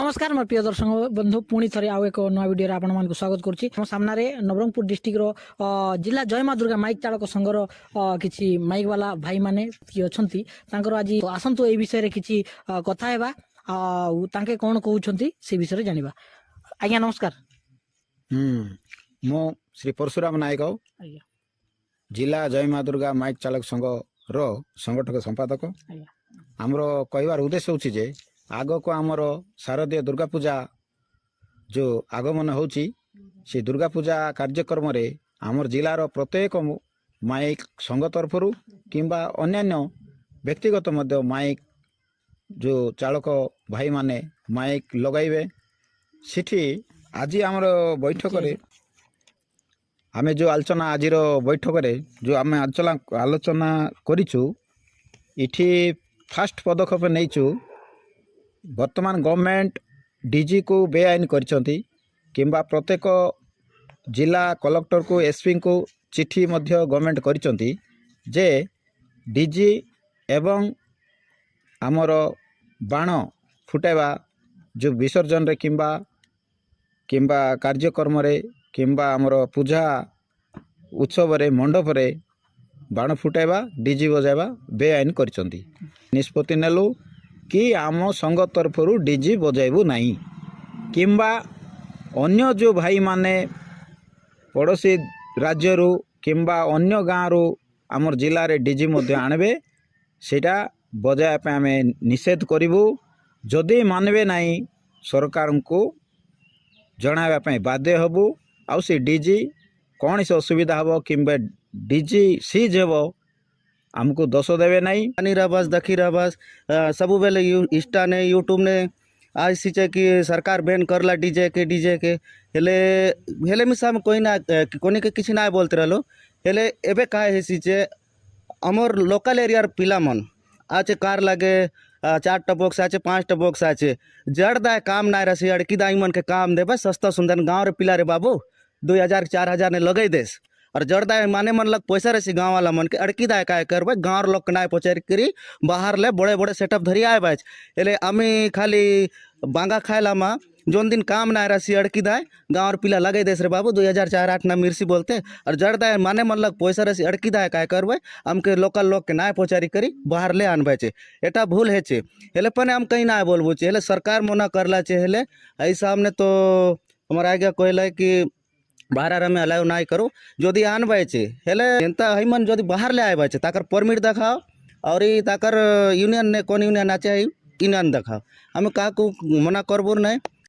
नमस्कार मोर प्रिय दर्शक बंधु पुणी थे आउ एक नया वीडियो आपण मानक स्वागत करुच्ची सामने नवरंगपुर डिस्ट्रिक्ट जिला जय माँ दुर्गा माइक चालक संघर किसी माइक वाला भाई माने अच्छा आज आसतु ये विषय में किसी कथा है कौन कहते से विषय जाना। आज्ञा नमस्कार। मो श्री परशुराम नायक जिला जय माँ दुर्गा माइक चालक संघ संगठक संपादक। आमर कहबार उद्देश्य होची जे आग को आमर शारदीय दुर्गा पूजा जो आगमन होची से दुर्गा पूजा कार्यक्रम रे आमर जिलार प्रत्येक माइक संघ तरफ किंबा अन्यान्य व्यक्तिगत मध्य माइक जो चालक भाई माने माइक लगाइबे सिठी आज आमर बैठक रे आमे जो आलोचना आज बैठक रे जो आमे आलोचना करिछु इठी फास्ट पदक्षेप नहींचु। वर्तमान गवर्नमेंट डीजी को बेआईन करछंती किंबा प्रत्येक जिला कलेक्टर को एसपी को चिट्ठी मध्य गवर्नमेंट करछंती जे डीजी एवं आमर बाण फुटाइबा जो विसर्जन रे किंबा किंबा कार्यक्रम रे किंबा आमर पूजा उत्सव रे मंडप रे बाण फुटाइबा डीजी बजाइबा बेआईन करछंती। निष्पत्ति नेलु कि आम संघ तरफ डीजी बजाइबू नहीं किंबा अन्य जो भाई माने पड़ोसी राज्य किंबा अन्य गाँव रू आमर जिले रे डीजी मध्य आणबे सेटा बजाइबा आम निषेध करूँ। जदि मानबे नहीं सरकार को जनाइबा बाध्य हबू। आउ से डीजी कौन से असुविधा हम कि डीजी सीज हेब आमको दोष देवे नहीं। आवाज दखीर आवाज सब बेले इंस्टा ने यूट्यूब ने आज सीचे कि सरकार बैन करला डीजे के हेले हेले मिसा में कोई ना कोनी के किसी ना बोलते रहलो हेले एबे काहे हे सीचे हमर लोकल एरिया पिला मन आचे कार लगे 4टा बॉक्स आचे 5टा बॉक्स आचे जड़ दाय काम ना रसी अड़की दाई मन के काम देबे सस्ता सुंदर गाँव रे पिला रे बाबू 2000-4000 ने लगे देस और जड़दा माने मन लग पैसा रही गाँव वाला मन के अड़की दाय काय करबे गाँव लोग के ना पचार करी बाहर ले बड़े बड़े सेटअप धरी आए बाज हेले आमी खाली बांगा खाएला मा जोन दिन काम ना रसी अड़की दाय गाँव पिला लगे देस रे बाबू 2004-8 ना मिर्सी बोलते और जड़दा माने मन लग पैसा रही अड़की दाय काय करबे हमके लोकल लोग के ना पचारी करी बाहर ले आनबे छे एटा भूल है छे हेले पने हम कहीं ना बोलबो छे हेले सरकार मना करला छे हेले एई सामने तो हमारा आगे कहला कि बाहर में अलाउ ना करो जदि आनबे छे हेले एंता हईमन जदि बाहर ले आए छे ताकर परमिट देखाओ और ताकर यूनियन ने कौन यूनियन आचे यूनियन देखाओ हमें का को मना करबो नहीं।